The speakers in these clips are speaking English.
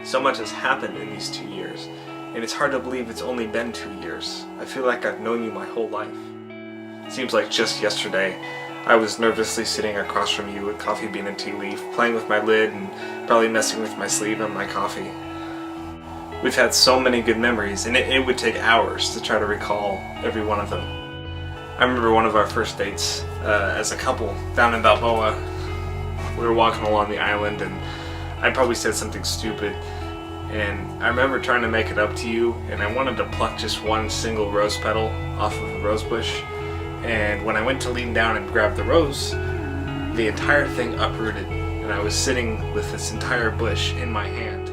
So much has happened in these 2 years, and it's hard to believe it's only been 2 years. I feel like I've known you my whole life. Seems like just yesterday, I was nervously sitting across from you with coffee bean and tea leaf, playing with my lid and probably messing with my sleeve on my coffee. We've had so many good memories, and it would take hours to try to recall every one of them. I remember one of our first dates as a couple down in Balboa. We were walking along the island and I probably said something stupid, and I remember trying to make it up to you, and I wanted to pluck just one single rose petal off of the rose bush, and when I went to lean down and grab the rose, the entire thing uprooted, and I was sitting with this entire bush in my hand.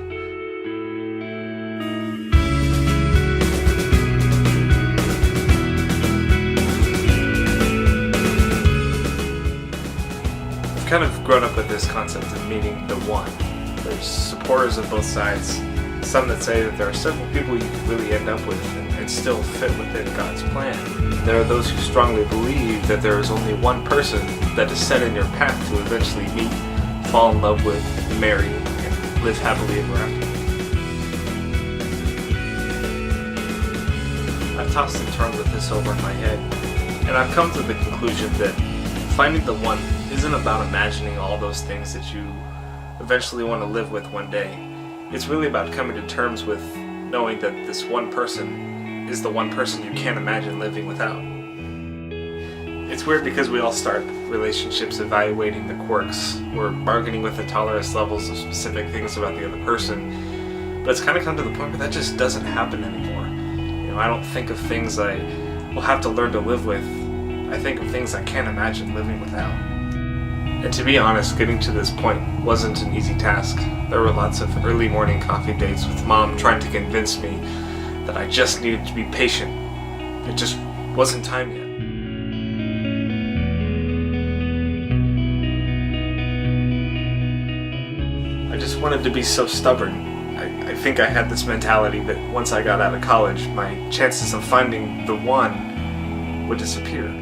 I've kind of grown up with this concept of meeting the one. There's supporters of both sides, some that say that there are several people you could really end up with and still fit within God's plan. There are those who strongly believe that there is only one person that is set in your path to eventually meet, fall in love with, marry, and live happily ever after. I've tossed and turned with this over in my head, and I've come to the conclusion that finding the one isn't about imagining all those things that you eventually want to live with one day. It's really about coming to terms with knowing that this one person is the one person you can't imagine living without. It's weird because we all start relationships evaluating the quirks. We're bargaining with the tolerance levels of specific things about the other person, but it's kind of come to the point where that just doesn't happen anymore. I don't think of things I will have to learn to live with. I think of things I can't imagine living without. And to be honest, getting to this point wasn't an easy task. There were lots of early morning coffee dates with Mom trying to convince me that I just needed to be patient. It just wasn't time yet. I just wanted to be so stubborn. I think I had this mentality that once I got out of college, my chances of finding the one would disappear.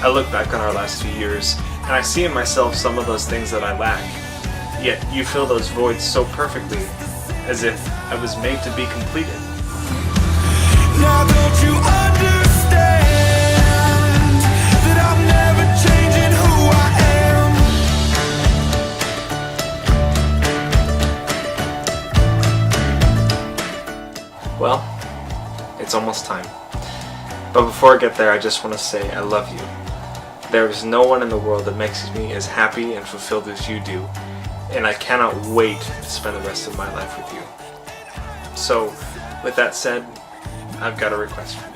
I look back on our last 2 years, and I see in myself some of those things that I lack. Yet you fill those voids so perfectly, as if I was made to be completed. Now don't you understand that I'm never changing who I am? Well, it's almost time. But before I get there, I just want to say I love you. There is no one in the world that makes me as happy and fulfilled as you do, and I cannot wait to spend the rest of my life with you. So, with that said, I've got a request for you.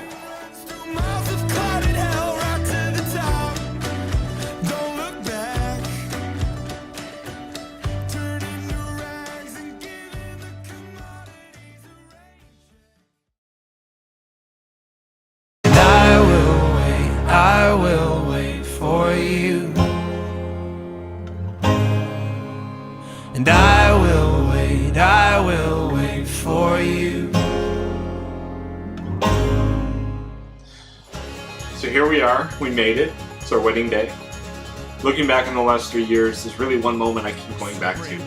I will wait for you, and I will wait for you. So here we are, we made it. It's our wedding day. Looking back in the last 3 years, there's really one moment I keep going back to.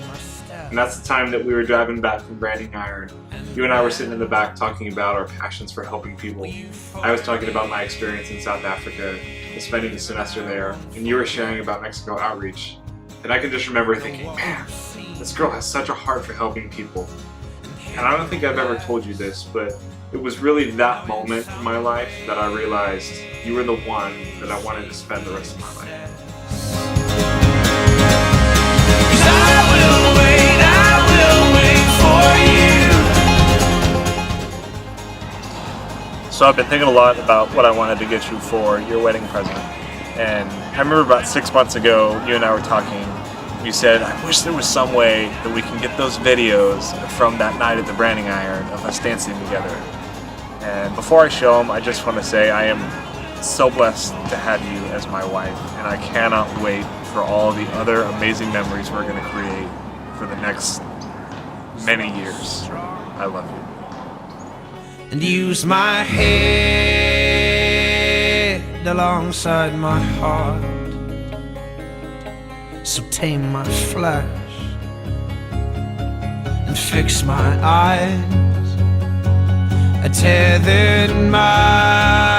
And that's the time that we were driving back from Branding Iron. You and I were sitting in the back talking about our passions for helping people. I was talking about my experience in South Africa and spending the semester there, and you were sharing about Mexico outreach. And I can just remember thinking, man, this girl has such a heart for helping people. And I don't think I've ever told you this, but it was really that moment in my life that I realized you were the one that I wanted to spend the rest of my life. So I've been thinking a lot about what I wanted to get you for your wedding present. And I remember about 6 months ago, you and I were talking. You said, I wish there was some way that we can get those videos from that night at the Branding Iron of us dancing together. And before I show them, I just want to say I am so blessed to have you as my wife. And I cannot wait for all the other amazing memories we're going to create for the next many years. I love you. And use my head alongside my heart, so tame my flesh and fix my eyes. I tethered my